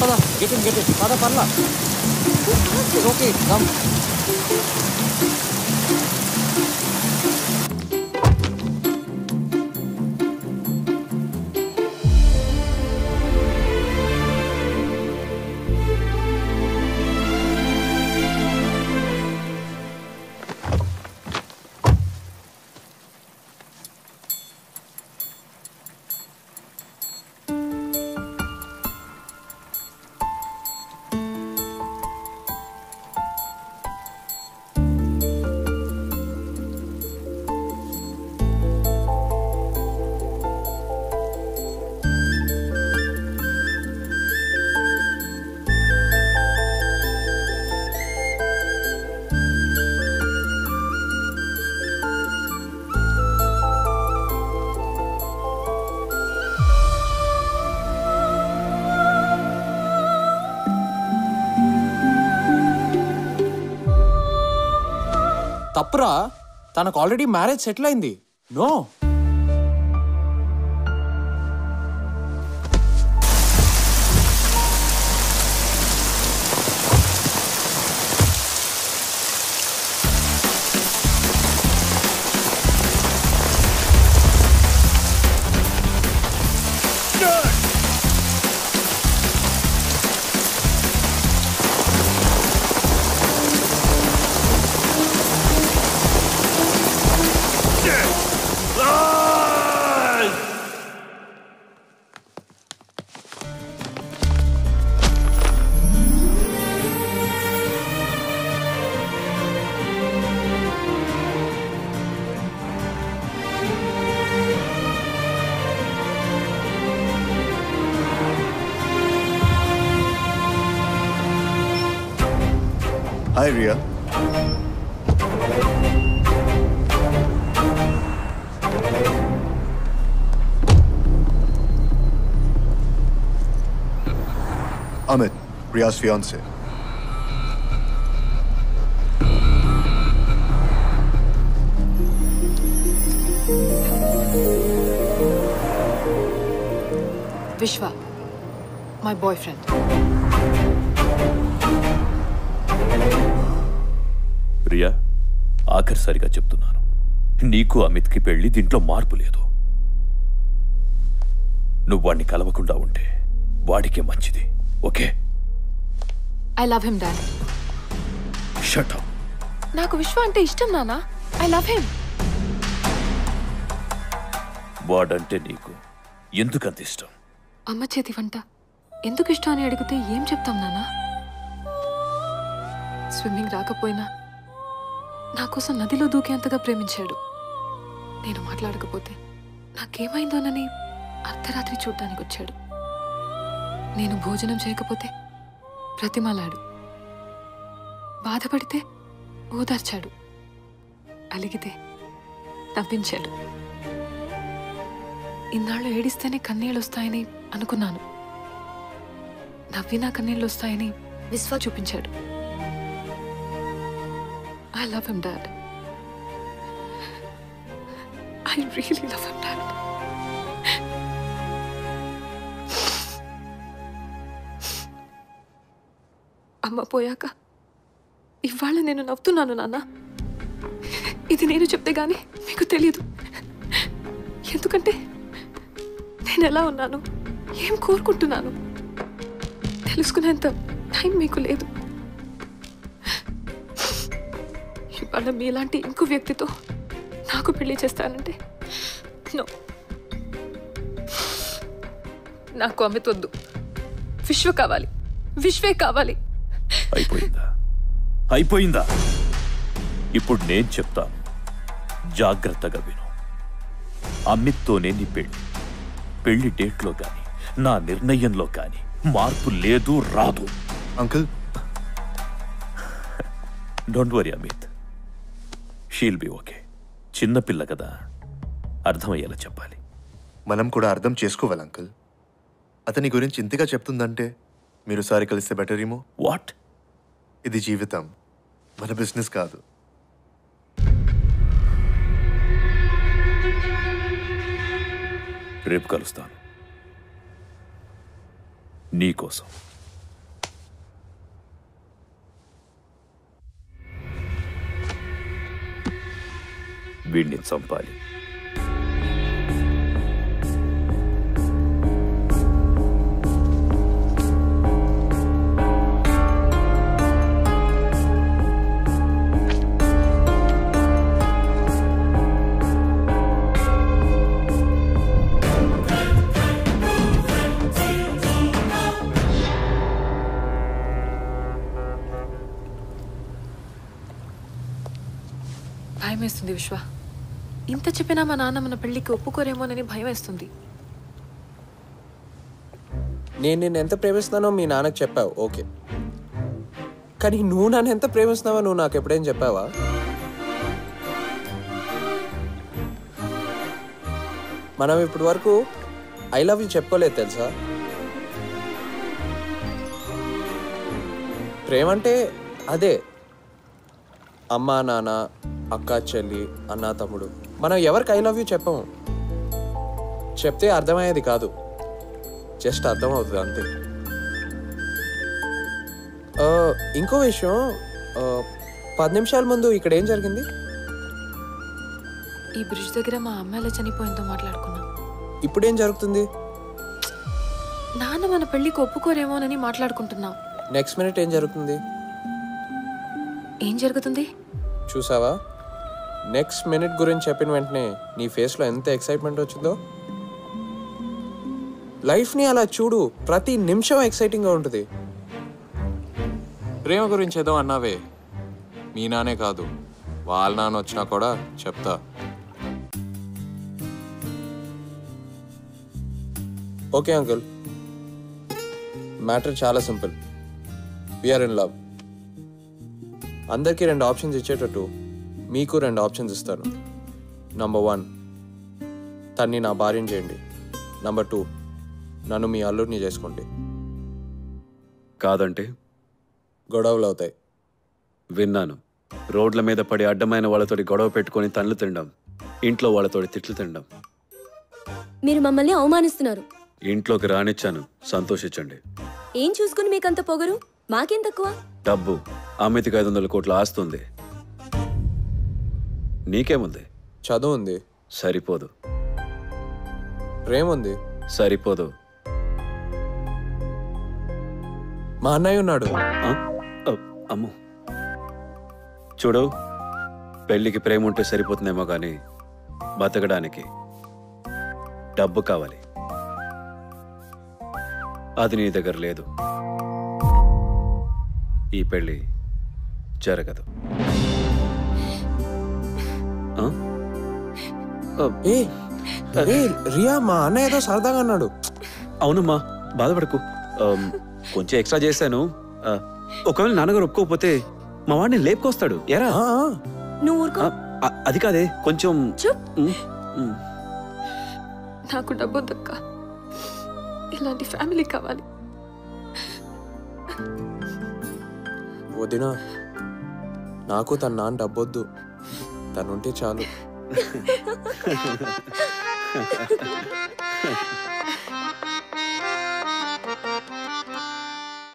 పద get in పద పర్లా ఓకే కమ్. తప్పురా, తనకు ఆల్రెడీ మ్యారేజ్ సెటిల్ అయింది. No Hi, Ria. Amit, Ria's fiance. Vishwa, my boyfriend. Ria, ఆఖరిసారిగా చెప్తున్నాను, నీకు అమిత్కి పెళ్లి దీంట్లో మార్పు లేదు. నువ్వు వాడిని కలవకుండా ఉంటే వాడికే మంచిది. Okay? I love him, Dad. Shut up. నాకు విశ్వ అంటే ఇష్టం నాన్న. I love him. వాడంటే నీకు ఎందుకంత ఇష్టం? అమ్మ చేతి వంట ఎందుకు ఇష్టం అని అడిగితే ఏం చెప్తాం నాన్న? స్విమ్మింగ్ రాకపోయినా నా కోసం నదిలో దూకేంతగా ప్రేమించాడు. నేను మాట్లాడకపోతే నాకేమైందోనని అర్ధరాత్రి చూడ్డానికి వచ్చాడు. నేను భోజనం చేయకపోతే ప్రతిమలాడు. బాధపడితే ఓదార్చాడు. అలిగితే నవ్వించాడు. ఇన్నాళ్ళు ఏడిస్తేనే కన్నీళ్ళు వస్తాయని అనుకున్నాను. నవ్వినా కన్నీళ్ళు వస్తాయని విశ్వ చూపించాడు. I love him, Dad. I really love him, Dad. అమ్మ పోయాక ఇవాళ నేను నవ్వుతున్నాను నాన్న. ఇది నేను చెప్తే గానీ మీకు తెలియదు. ఎందుకంటే నేను ఎలా ఉన్నాను, ఏం కోరుకుంటున్నాను తెలుసుకునేంత టైం మీకు లేదు. ఇవాళ మీలాంటి ఇంకో వ్యక్తితో నాకు పెళ్లి చేస్తానంటే నో. నాకు అమిత్ వద్దు, విశ్వ కావాలి. విశ్వే కావాలి. అయిపోయిందా? ఇప్పుడు నేను చెప్తాను, జాగ్రత్తగా విను. అమిత్తోనే నీ పెళ్లి డేట్లో కానీ నా నిర్ణయంలో కానీ మార్పు లేదు, రాదు. Uncle, don't worry Amit, she'll be okay. చిన్నపిల్ల కదా, అర్థమయ్యేలా చెప్పాలి. మనం కూడా అర్థం చేసుకోవాలి అంకుల్. అతని గురించి ఇంతగా చెప్తుందంటే మీరు సారి కలిస్తే బెటర్ ఏమో. వాట్? ఇది జీవితం, మన బిజినెస్ కాదు. రేపు కలుస్తాను, నీకోసం. వీడిని చంపాలి. భయం వేస్తుంది విశ్వ. ఇంత చెప్పినా మా నాన్న మన పెళ్లికి ఒప్పుకోరేమోనని భయం వేస్తుంది. నేను నిన్ను ఎంత ప్రేమిస్తున్నానో మీ నాన్నకు చెప్పావు, ఓకే. కానీ నువ్వు నన్ను ఎంత ప్రేమిస్తున్నావో నువ్వు నాకు ఎప్పుడేం చెప్పావా? మనం ఇప్పటి వరకు ఐ లవ్ యూ చెప్పుకోలేదు తెలుసా. ప్రేమ అంటే అదే, అమ్మా నాన్న, అక్క చెల్లి, అన్న తమ్ముడు. మనం ఎవరికి ఐ లవ్ యూ చెప్పము. చెప్తే అర్థమయ్యేది కాదు, జస్ట్ అర్థం అవుతుంది అంతే. ఇంకో విషయం, 10 నిమిషాల ముందు ఇక్కడ ఏం జరిగింది? ఈ బ్రిడ్జ్ దగ్గర మా అమ్మ ఎలా చనిపోయిందో మాట్లాడుకున్నాం. ఇప్పుడేం జరుగుతుంది? నాన్న మన పెళ్లికి ఒప్పుకోరేమోనని మాట్లాడుకుంటున్నాం. నెక్స్ట్ మినిట్ ఏం జరుగుతుంది? ఏం జరుగుతుంది? చూసావా, నెక్స్ట్ మినిట్ గురించి చెప్పిన వెంటనే నీ ఫేస్లో ఎంత ఎక్సైట్మెంట్ వచ్చిందో. లైఫ్ని అలా చూడు, ప్రతి నిమిషం ఎక్సైటింగ్గా ఉంటుంది. ప్రేమ గురించి ఏదో అన్నావే, మీ నానే కాదు వాళ్ళ నాన్న వచ్చినా కూడా చెప్తా. ఓకే అంకుల్, మ్యాటర్ చాలా సింపుల్. We are in love. అందరికీ 2 ఆప్షన్స్ ఇచ్చేటట్టు మీకు 2 ఆప్షన్స్ ఇస్తాను. నంబర్ 1, తన్ని నా భార్యని చేయండి. నంబర్ 2, నన్ను మీ అల్లుడిని చేసుకోండి. కాదంటే గొడవలు అవుతాయి. విన్నాను. రోడ్ల మీద పడి అడ్డమైన వాళ్ళతోటి గొడవ పెట్టుకొని తన్నులు తినడం, ఇంట్లో వాళ్ళతోటి తిట్లు తినడం. మీరు మమ్మల్ని అవమానిస్తున్నారు. ఇంట్లోకి రానిచ్చాను, సంతోషించండి. ఏం చూసుకుని మీకంత పొగరు? మాకేం తక్కువ? డబ్బు, అమితికి 500 కోట్ల ఆస్తుంది. నీకేముంది? చదువు ఉంది, సరిపోదు. ప్రేమ ఉంది, సరిపోదు. మా అన్నయ్య ఉన్నాడు. అమ్మో, చూడు, పెళ్ళికి ప్రేమ ఉంటే సరిపోతుందేమో కానీ బతకడానికి డబ్బు కావాలి. అది నీ దగ్గర లేదు. ఈ పెళ్ళి జరగదు. రియా, మా అన్నయ్య ఏదో సరదాగా అన్నాడు. అవునమ్మా, బాధపడకు. కొంచెం ఎక్స్ట్రా చేశాను. ఒకవేళ నాన్నగారు ఒప్పుకోకపోతే మా వాడిని లేపుకొస్తాడు. ఎరా నువ్వు ఊరుకో. అది కాదే, కొంచెం నాకు డబ్బు దక్క, ఇలాంటి ఫ్యామిలీ కావాలి. వదినా, నాకు తన నాన్న డబ్బొద్దు, తనుంటే చాలు.